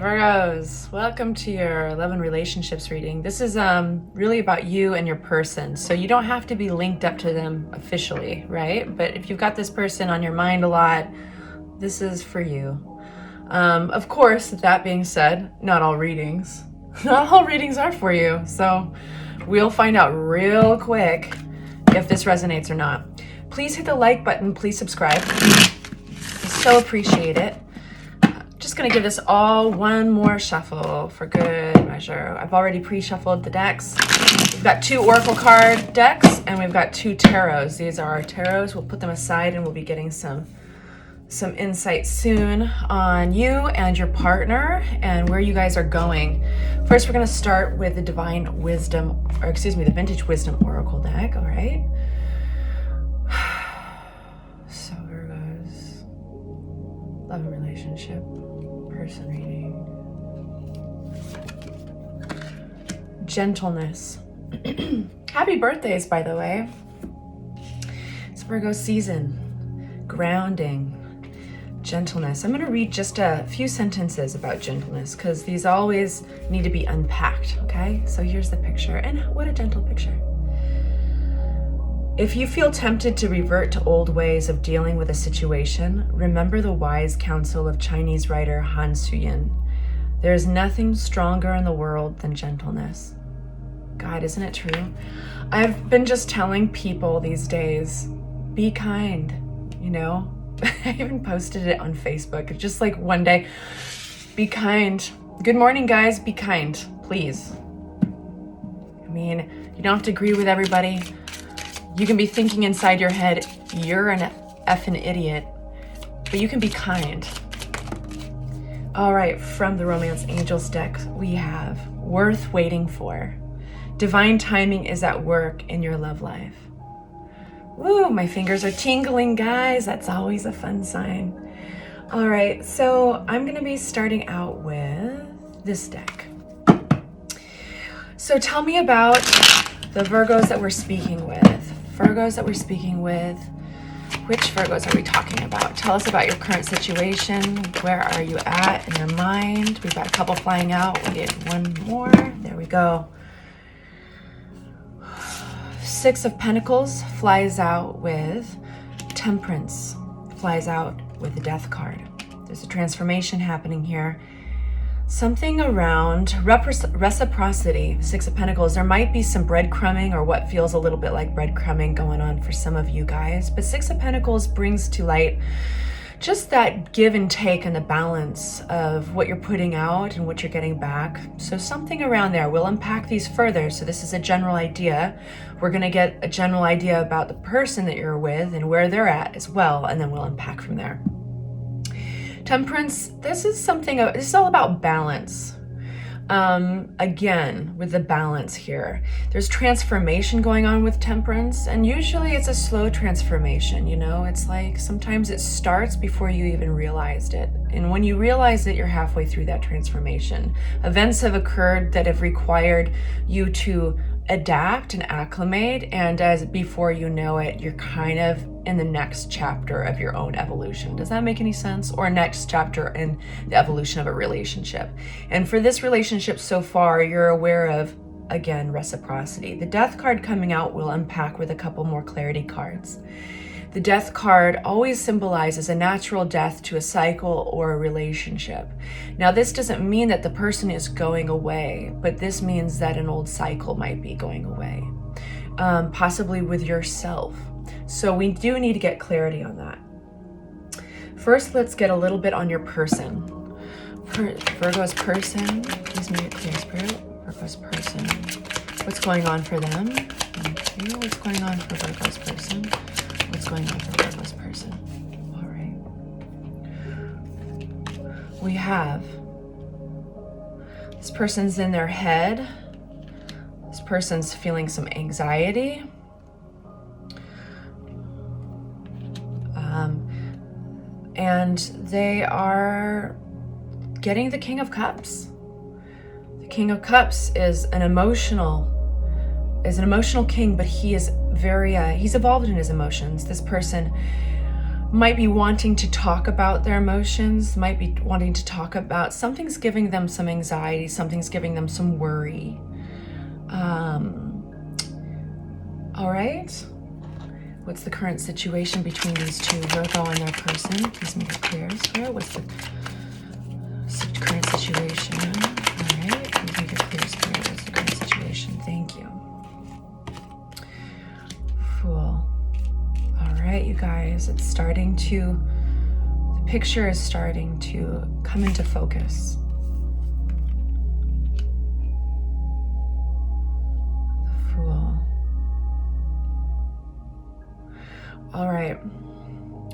Virgos, welcome to your love and relationships reading. This is really about you and your person, so you don't have to be linked up to them officially, right? But if you've got this person on your mind a lot, this is for you. Of course, that being said, not all readings are for you, so we'll find out real quick if this resonates or not. Please hit the like button, please subscribe. I so appreciate it. Just gonna give this all one more shuffle for good measure. I've already pre-shuffled the decks. We've got 2 oracle card decks and we've got 2 tarots. These are our tarots. We'll put them aside and we'll be getting some insight soon on you and your partner and where you guys are going. First, we're gonna start with the Divine Wisdom, or excuse me, the Vintage Wisdom Oracle deck, all right? So Virgos, love and relationship. Person reading. Gentleness. Happy birthdays, by the way. It's Virgo season. Grounding. Gentleness. I'm going to read just a few sentences about gentleness because these always need to be unpacked, okay? So here's the picture, and what a gentle picture. If you feel tempted to revert to old ways of dealing with a situation, remember the wise counsel of Chinese writer Han Suyin. There is nothing stronger in the world than gentleness. God, isn't it true? I've been just telling people these days, be kind, you know? I even posted it on Facebook. It's just like one day, be kind. Good morning, guys, be kind, please. I mean, you don't have to agree with everybody. You can be thinking inside your head, you're an effing idiot, but you can be kind. All right, from the Romance Angels deck, we have Worth Waiting For. Divine timing is at work in your love life. Woo, my fingers are tingling, guys. That's always a fun sign. All right, so I'm gonna be starting out with this deck. So tell me about the Virgos that we're speaking with. Virgos that we're speaking with. Which Virgos are we talking about? Tell us about your current situation. Where are you at in your mind? We've got a couple flying out. We get one more. There we go. 6 of Pentacles flies out with Temperance. Flies out with the Death card. There's a transformation happening here. Something around reciprocity, 6 of Pentacles. There might be some breadcrumbing or what feels a little bit like breadcrumbing going on for some of you guys. But 6 of Pentacles brings to light just that give and take and the balance of what you're putting out and what you're getting back. So something around there. We'll unpack these further. So this is a general idea. We're going to get a general idea about the person that you're with and where they're at as well. And then we'll unpack from there. Temperance, this is all about balance. Again, with the balance here, there's transformation going on with Temperance, and usually it's a slow transformation, you know? It's like sometimes it starts before you even realized it. And when you realize that you're halfway through that transformation, events have occurred that have required you to adapt and acclimate, and as before you know it, you're kind of in the next chapter of your own evolution. Does that make any sense? Or next chapter in the evolution of a relationship. And for this relationship so far, you're aware of, again, reciprocity. The Death card coming out will unpack with a couple more clarity cards. The Death card always symbolizes a natural death to a cycle or a relationship. Now, this doesn't mean that the person is going away, but this means that an old cycle might be going away, possibly with yourself. So we do need to get clarity on that. First, let's get a little bit on your person. Virgo's person, please make it clear, Spirit. Virgo's person. What's going on for them? Thank you. What's going on for Virgo's person? What's going on for Virgo's person? All right. We have this person's in their head. This person's feeling some anxiety. And they are getting the King of Cups. The King of Cups is an emotional king, but he is very, he's evolved in his emotions. This person might be wanting to talk about their emotions, might be wanting to talk about something's giving them some anxiety, something's giving them some worry. All right. What's the current situation between these two, Virgo and their person? Please make it clear. So what's the current situation? All right. Please make it clear. What's the current situation? Thank you. Fool. All right, you guys. It's starting to. The picture is starting to come into focus. The Fool. All right,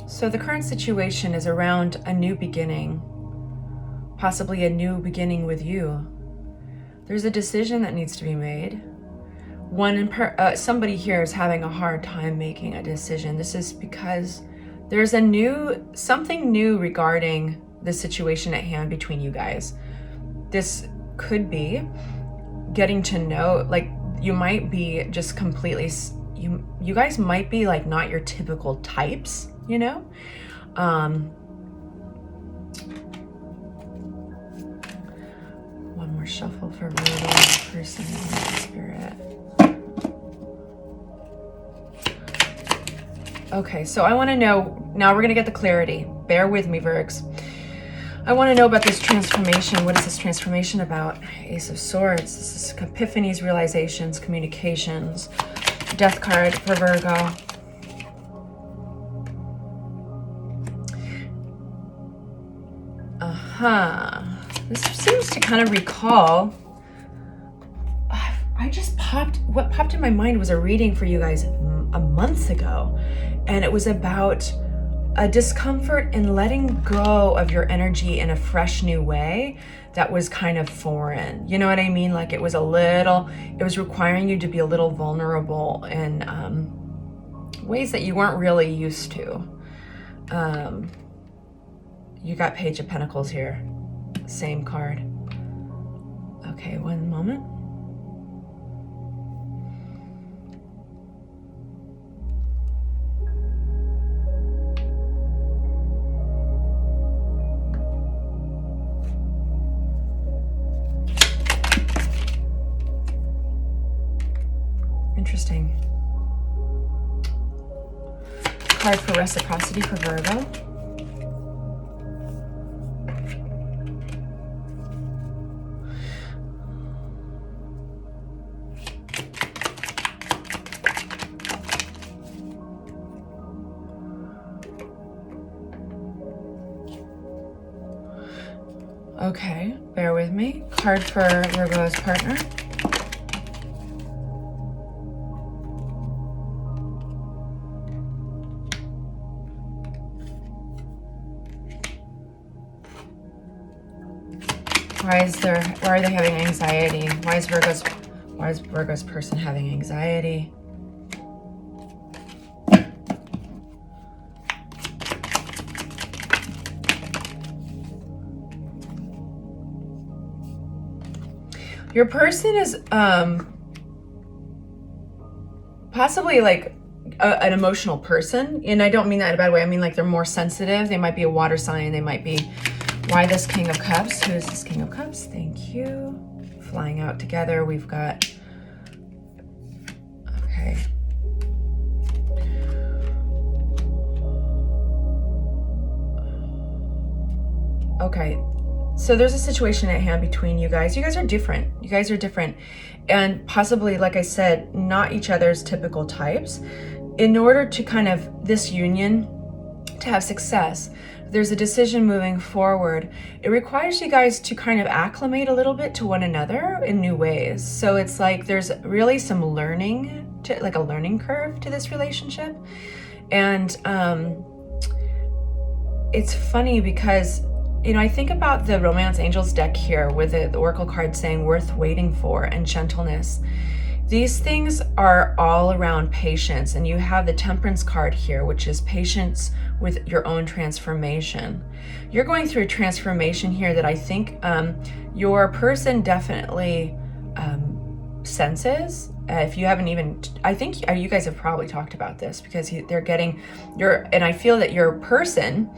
so the current situation is around a new beginning, possibly a new beginning with you. There's a decision that needs to be made. Somebody here is having a hard time making a decision. This is because there's something new regarding the situation at hand between you guys. This could be getting to know, like you might be just completely, you guys might be like not your typical types, you know? One more shuffle for Virgo, person, and spirit. Okay, so I want to know, now we're going to get the clarity. Bear with me, Virgs. I want to know about this transformation. What is this transformation about? Ace of Swords. This is epiphanies, realizations, communications. Death card for Virgo. This seems to kind of recall. What popped in my mind was a reading for you guys a month ago. And it was about a discomfort in letting go of your energy in a fresh new way that was kind of foreign. You know what I mean? Like it was requiring you to be a little vulnerable in ways that you weren't really used to. You got Page of Pentacles here. Same card. Okay, one moment. Interesting. Card for reciprocity for Virgo. Okay, bear with me. Card for Virgo's partner. Why are they having anxiety? Why is Virgo's person having anxiety? Your person is possibly like an emotional person, and I don't mean that in a bad way. I mean like they're more sensitive. They might be a water sign. They might be. Why this King of Cups? Who is this King of Cups? Thank you. Flying out together. We've got. Okay. Okay. So there's a situation at hand between you guys. You guys are different. You guys are different. And possibly, like I said, not each other's typical types. In order to kind of this union to have success, there's a decision moving forward. It requires you guys to kind of acclimate a little bit to one another in new ways. So it's like there's really some learning, like a learning curve to this relationship. And it's funny because, you know, I think about the Romance Angels deck here with the Oracle card saying worth waiting for and gentleness. These things are all around patience, and you have the Temperance card here, which is patience with your own transformation. You're going through a transformation here that I think your person definitely senses. If you haven't even, I think you guys have probably talked about this, because they're getting and I feel that your person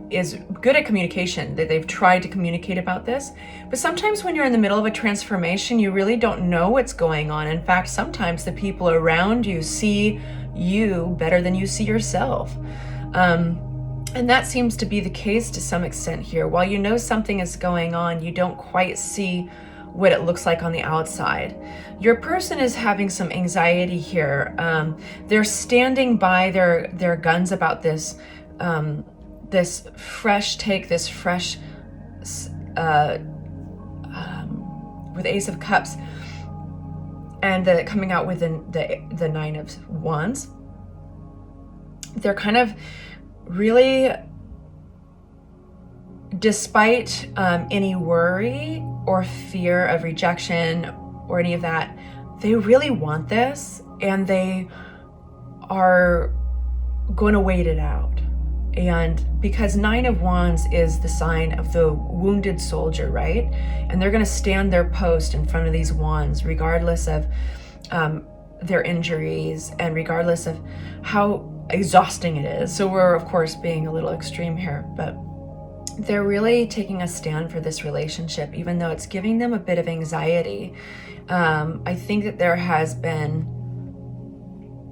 is good at communication, that they've tried to communicate about this. But sometimes when you're in the middle of a transformation, you really don't know what's going on. In fact, sometimes the people around you see you better than you see yourself. And that seems to be the case to some extent here. While you know something is going on, you don't quite see what it looks like on the outside. Your person is having some anxiety here. They're standing by their guns about this this fresh take, this fresh with Ace of Cups, and coming out with the Nine of Wands. They're kind of really, despite any worry or fear of rejection or any of that, they really want this, and they are going to wait it out. And because Nine of Wands is the sign of the wounded soldier, right? And they're going to stand their post in front of these wands, regardless of their injuries and regardless of how exhausting it is. So we're, of course, being a little extreme here, but they're really taking a stand for this relationship, even though it's giving them a bit of anxiety. I think that there has been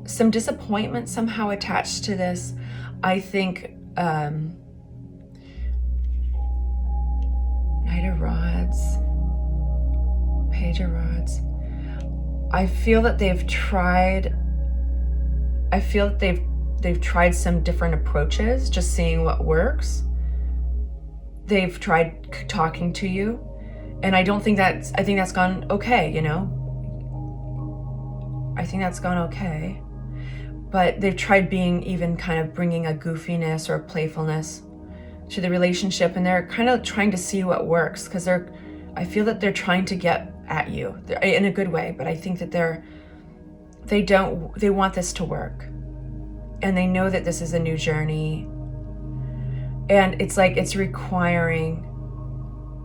some disappointment somehow attached to this. I think Knight of Rods, Page of Rods. I feel that they've tried some different approaches, just seeing what works. They've tried talking to you, and I think that's gone okay, you know? I think that's gone okay. But they've tried being even kind of bringing a goofiness or a playfulness to the relationship, and they're kind of trying to see what works, because I feel that they're trying to get at you in a good way, but I think that they want this to work, and they know that this is a new journey, and it's like it's requiring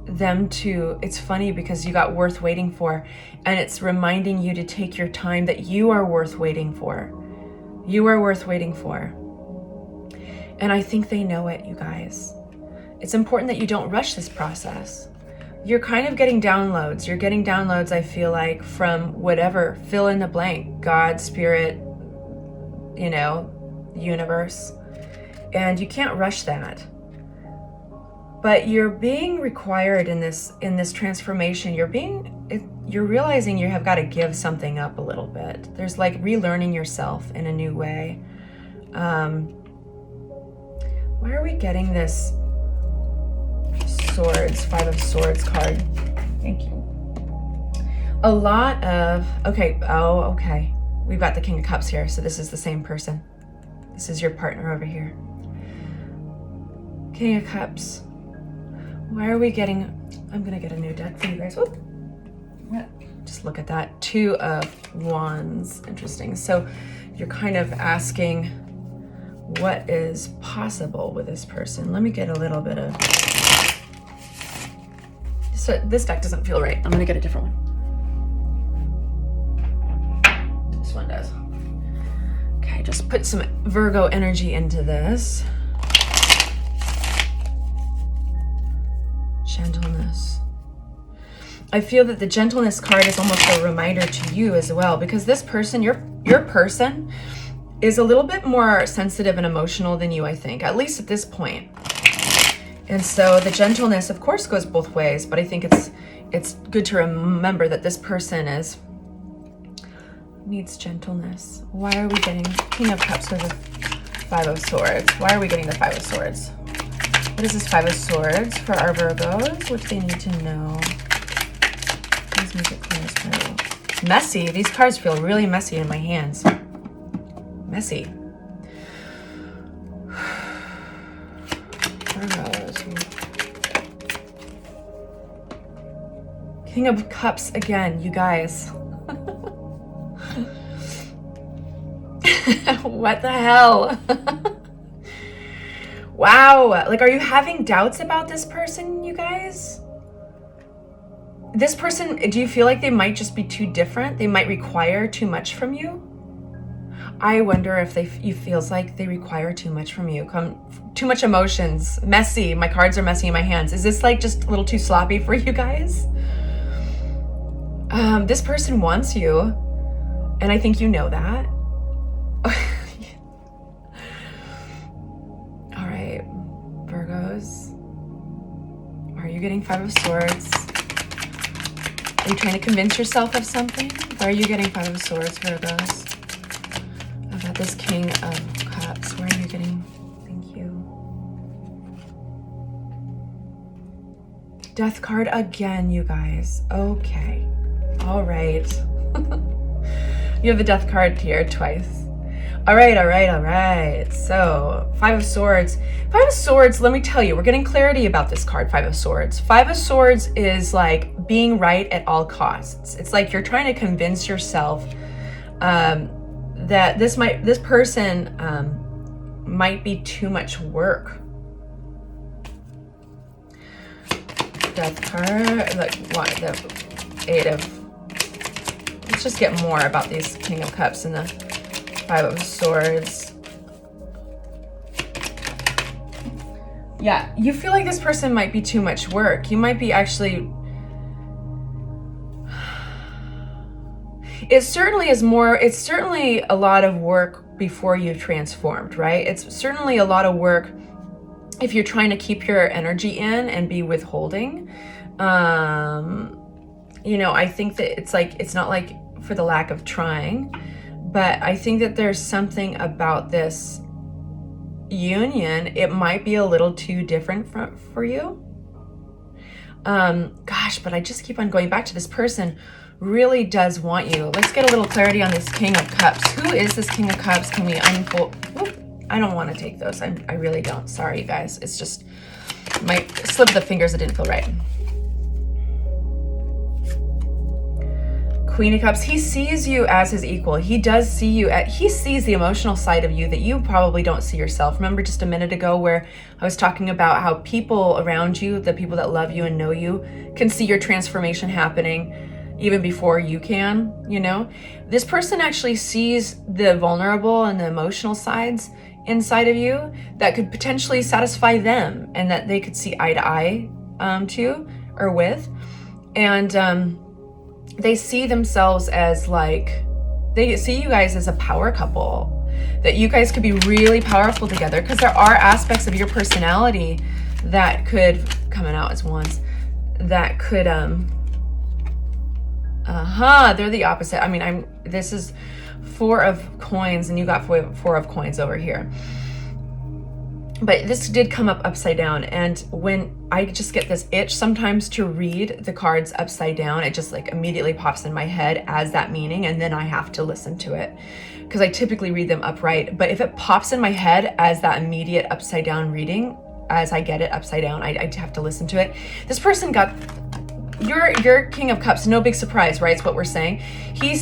them to, it's funny because you got worth waiting for, and it's reminding you to take your time, that you are worth waiting for. You are worth waiting for. And I think they know it, you guys. It's important that you don't rush this process. You're kind of getting downloads. You're getting downloads, I feel like, from whatever, fill in the blank, God, spirit, you know, universe. And you can't rush that. But you're being required in this transformation. You're realizing you have got to give something up a little bit. There's like relearning yourself in a new way. Why are we getting this Swords, Five of Swords card? Thank you. A lot of, okay. We've got the King of Cups here, so this is the same person. This is your partner over here. King of Cups. Why are we getting, I'm gonna get a new deck for you guys. Whoop. Just look at that. Two of Wands. Interesting. So you're kind of asking what is possible with this person. Let me get a little bit of, so this deck doesn't feel right. I'm gonna get a different one. This one does. Okay, just put some Virgo energy into this. Gentleness. I feel that the gentleness card is almost a reminder to you as well, because this person, your person, is a little bit more sensitive and emotional than you, I think, at least at this point. And so the gentleness, of course, goes both ways, but I think it's good to remember that this person needs gentleness. Why are we getting King of Cups with the Five of Swords? Why are we getting the Five of Swords? What is this Five of Swords for our Virgos? What do they need to know? Please make it clear as well. Messy. These cards feel really messy in my hands. Messy. Virgos. King of Cups again, you guys. What the hell? Wow. Like, are you having doubts about this person, you guys? This person, do you feel like they might just be too different? They might require too much from you? I wonder if you feels like they require too much from you. Too much emotions, messy. My cards are messy in my hands. Is this like just a little too sloppy for you guys? This person wants you, and I think you know that. All right, Virgos. Are you getting Five of Swords? Are you trying to convince yourself of something? Why are you getting Five of Swords, Virgos? I've got this King of Cups. Where are you getting? Thank you. Death card again, you guys. Okay. All right. You have the Death card here twice. All right, all right, all right. So, Five of Swords. Five of Swords, let me tell you, we're getting clarity about this card, Five of Swords. Five of Swords is like being right at all costs. It's like you're trying to convince yourself that this person might be too much work. Death card, like what? The Eight of. Let's just get more about these King of Cups and the Five of Swords. Yeah, you feel like this person might be too much work. You might be actually... It certainly is more, it's certainly a lot of work before you've transformed, right? It's certainly a lot of work if you're trying to keep your energy in and be withholding. You know, I think that it's like, it's not like for the lack of trying, but I think that there's something about this union. It might be a little too different for you. Gosh, but I just keep on going back to this person really does want you. Let's get a little clarity on this King of Cups. Who is this King of Cups? Can we unfold? Whoop. I don't want to take those. I really don't. Sorry, you guys. It's just my slip of the fingers. It didn't feel right. Queen of Cups, he sees you as his equal. He does see you he sees the emotional side of you that you probably don't see yourself. Remember just a minute ago where I was talking about how people around you, the people that love you and know you, can see your transformation happening even before you can, you know? This person actually sees the vulnerable and the emotional sides inside of you that could potentially satisfy them and that they could see eye to eye to or with. And they see themselves as like, they see you guys as a power couple, that you guys could be really powerful together, because there are aspects of your personality that could, coming out as ones, that could, they're the opposite. I mean, this is Four of Coins and you got four of Coins over here. But this did come up upside down, and when I just get this itch sometimes to read the cards upside down, it just like immediately pops in my head as that meaning, and then I have to listen to it because I typically read them upright. But if it pops in my head as that immediate upside down reading, as I get it upside down, I have to listen to it. This person got your King of Cups, no big surprise, right? It's what we're saying. He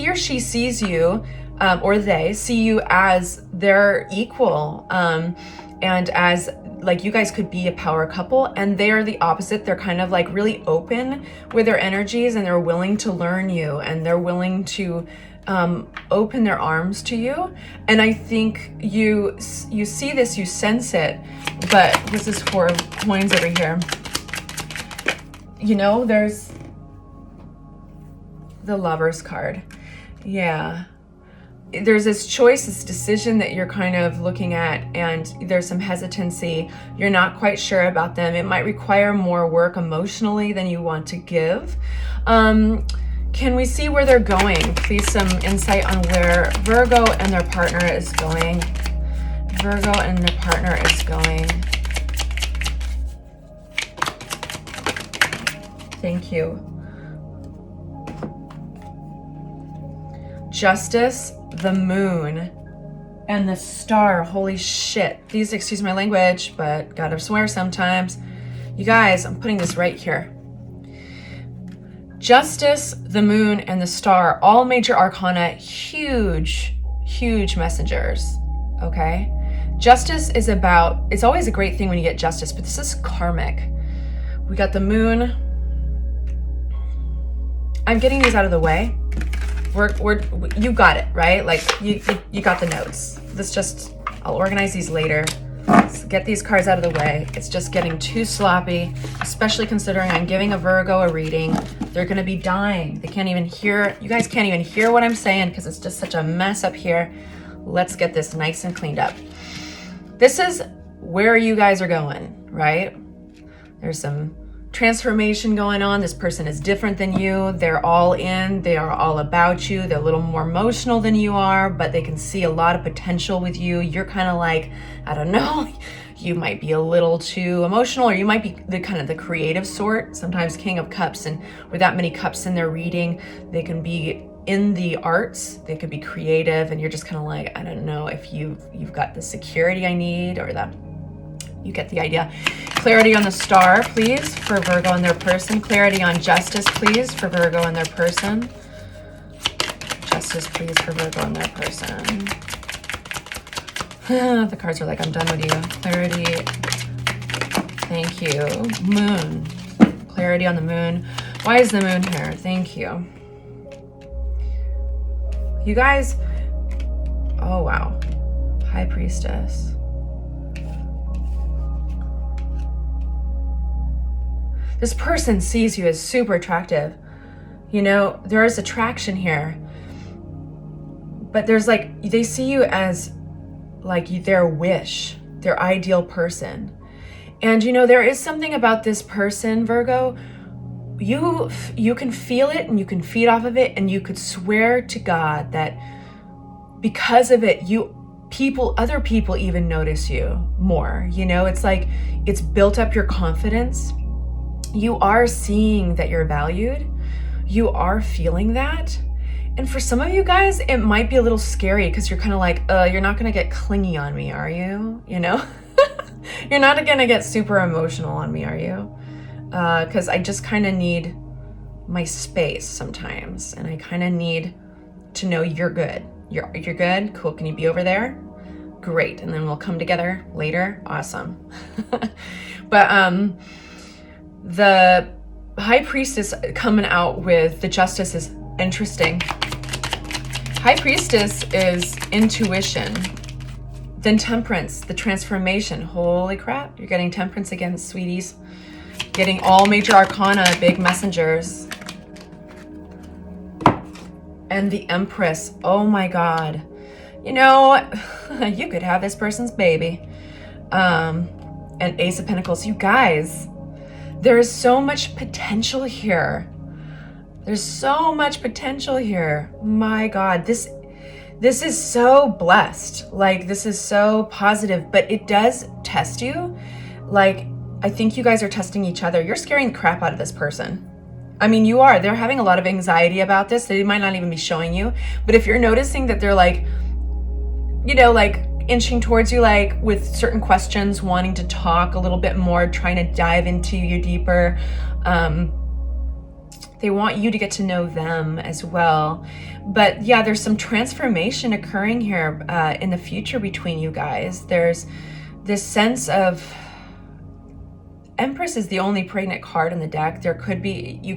or she sees you, or they see you as their equal, and as like you guys could be a power couple, and they are the opposite. They're kind of like really open with their energies, and they're willing to learn you, and they're willing to open their arms to you. And I think you see this, you sense it. But this is Four of Coins over here. You know, there's the Lover's card. Yeah. There's this choice, this decision that you're kind of looking at, and there's some hesitancy. You're not quite sure about them. It might require more work emotionally than you want to give. Can we see where they're going? Please, some insight on where Virgo and their partner is going. Virgo and their partner is going. Thank you. Justice, the Moon, and the Star. Holy shit. These, excuse my language, but gotta swear sometimes. You guys, I'm putting this right here. Justice, the Moon, and the Star, all major arcana, huge, huge messengers, okay? Justice is about, it's always a great thing when you get justice, but this is karmic. We got the Moon. I'm getting these out of the way. You got it, right? Like you got the notes. I'll organize these later. Let's get these cards out of the way. It's just getting too sloppy, especially considering I'm giving a Virgo a reading. They're gonna be dying. They can't even hear, you guys can't even hear what I'm saying because it's just such a mess up here. Let's get this nice and cleaned up. This is where you guys are going, right? There's some transformation going on. This person is different than you. They're all in. They are all about you. They're a little more emotional than you are, but they can see a lot of potential with you. You're kind of like, I don't know, you might be a little too emotional, or you might be the kind of the creative sort. Sometimes King of Cups, and with that many cups in their reading, they can be in the arts. They could be creative, and you're just kind of like, I don't know if you've got the security I need, or that. You get the idea. Clarity on the star, please, for Virgo and their person. Clarity on justice, please, for Virgo and their person. Justice, please, for Virgo and their person. The cards are like, I'm done with you. Clarity. Thank you. Moon. Clarity on the moon. Why is the moon here? Thank you. You guys. Oh, wow. High Priestess. This person sees you as super attractive. You know, there is attraction here. But there's like, they see you as like their wish, their ideal person. And you know, there is something about this person, Virgo, you can feel it and you can feed off of it, and you could swear to God that because of it, other people even notice you more. You know, it's like, it's built up your confidence. You are seeing that you're valued. You are feeling that. And for some of you guys, it might be a little scary because you're kind of like, you're not going to get clingy on me, are you? You know, you're not going to get super emotional on me, are you? Because I just kind of need my space sometimes. And I kind of need to know you're good. You're good. Cool. Can you be over there? Great. And then we'll come together later. Awesome. But, the High Priestess coming out with the Justice is interesting. High Priestess is intuition. Then Temperance, the transformation. Holy crap, you're getting Temperance again, sweeties. Getting all major arcana, big messengers. And the Empress, oh my God. You know, you could have this person's baby. And Ace of Pentacles, you guys. There is so much potential here. There's so much potential here. My God, this is so blessed. Like, this is so positive, but it does test you. Like, I think you guys are testing each other. You're scaring the crap out of this person. I mean, you are. They're having a lot of anxiety about this. They might not even be showing you. But if you're noticing that they're like, you know, like, inching towards you, like with certain questions, wanting to talk a little bit more, trying to dive into you deeper. They want you to get to know them as well. But yeah, there's some transformation occurring here in the future between you guys. There's this sense of, Empress is the only pregnant card in the deck. You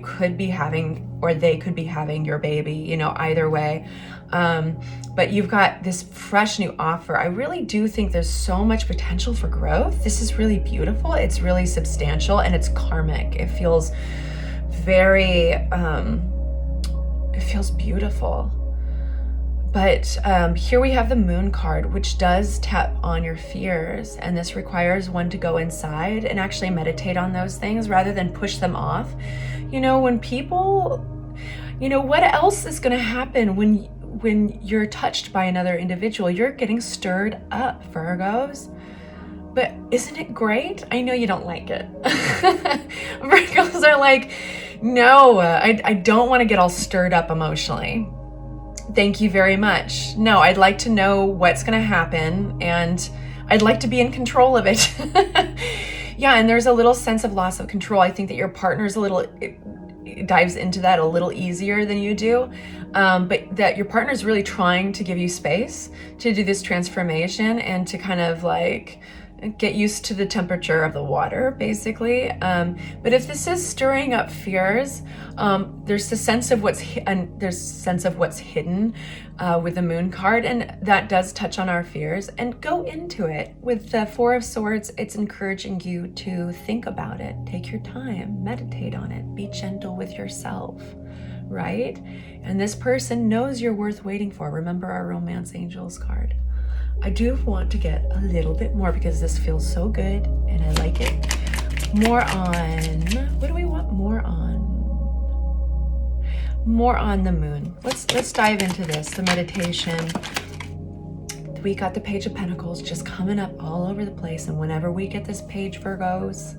could be having, or they could be having your baby, you know, either way. But you've got this fresh new offer. I really do think there's so much potential for growth. This is really beautiful. It's really substantial, and it's karmic. It feels very, it feels beautiful. But here we have the Moon card, which does tap on your fears. And this requires one to go inside and actually meditate on those things rather than push them off. You know, when people, you know, what else is going to happen when you're touched by another individual? You're getting stirred up, Virgos. But isn't it great? I know you don't like it. Virgos are like, no, I don't want to get all stirred up emotionally. Thank you very much. No, I'd like to know what's going to happen, and I'd like to be in control of it. Yeah, and there's a little sense of loss of control. I think that your partner's it dives into that a little easier than you do, but that your partner's really trying to give you space to do this transformation and to kind of like get used to the temperature of the water, basically. But if this is stirring up fears, there's a sense of what's hidden with the Moon card, and that does touch on our fears. And go into it with the Four of Swords. It's encouraging you to think about it, take your time, meditate on it, be gentle with yourself, right? And this person knows you're worth waiting for. Remember our Romance Angels card. I do want to get a little bit more because this feels so good and I like it. More on, what do we want more on? More on the Moon. Let's dive into this, the meditation. We got the Page of Pentacles just coming up all over the place, and whenever we get this page, Virgos,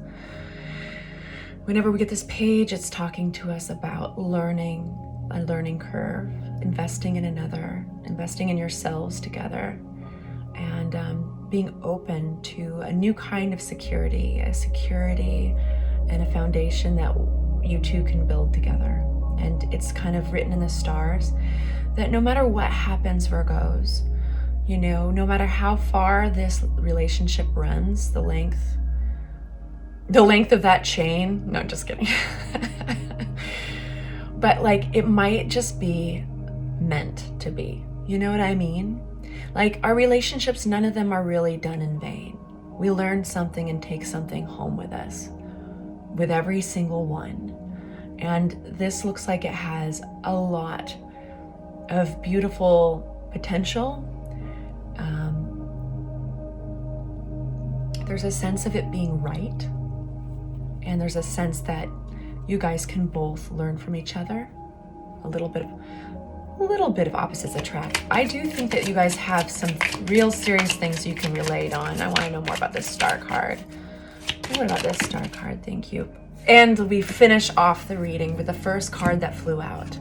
whenever we get this page, it's talking to us about learning, a learning curve, investing in another, investing in yourselves together, and being open to a new kind of security, a security and a foundation that you two can build together. And it's kind of written in the stars that no matter what happens, Virgos, you know, no matter how far this relationship runs, the length of that chain, no, just kidding. But like, it might just be meant to be, you know what I mean? Like, our relationships, none of them are really done in vain. We learn something and take something home with us, with every single one. And this looks like it has a lot of beautiful potential. There's a sense of it being right. And there's a sense that you guys can both learn from each other. A little bit of opposites attract. I do think that you guys have some real serious things you can relate on. I want to know more about this Star card. What about this Star card? Thank you. And we finish off the reading with the first card that flew out.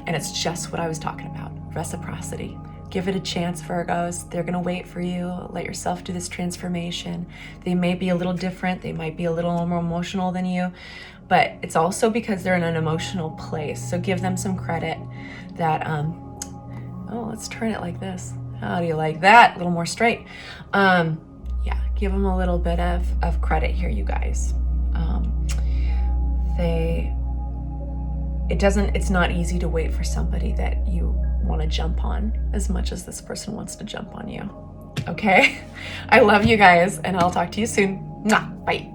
And it's just what I was talking about, reciprocity. Give it a chance, Virgos. They're gonna wait for you. Let yourself do this transformation. They may be a little different. They might be a little more emotional than you, but it's also because they're in an emotional place. So give them some credit that, oh, let's turn it like this. How do you like that? A little more straight. Yeah, give them a little bit of credit here, you guys. It's not easy to wait for somebody that you want to jump on as much as this person wants to jump on you. Okay? I love you guys, and I'll talk to you soon. Mwah. Bye.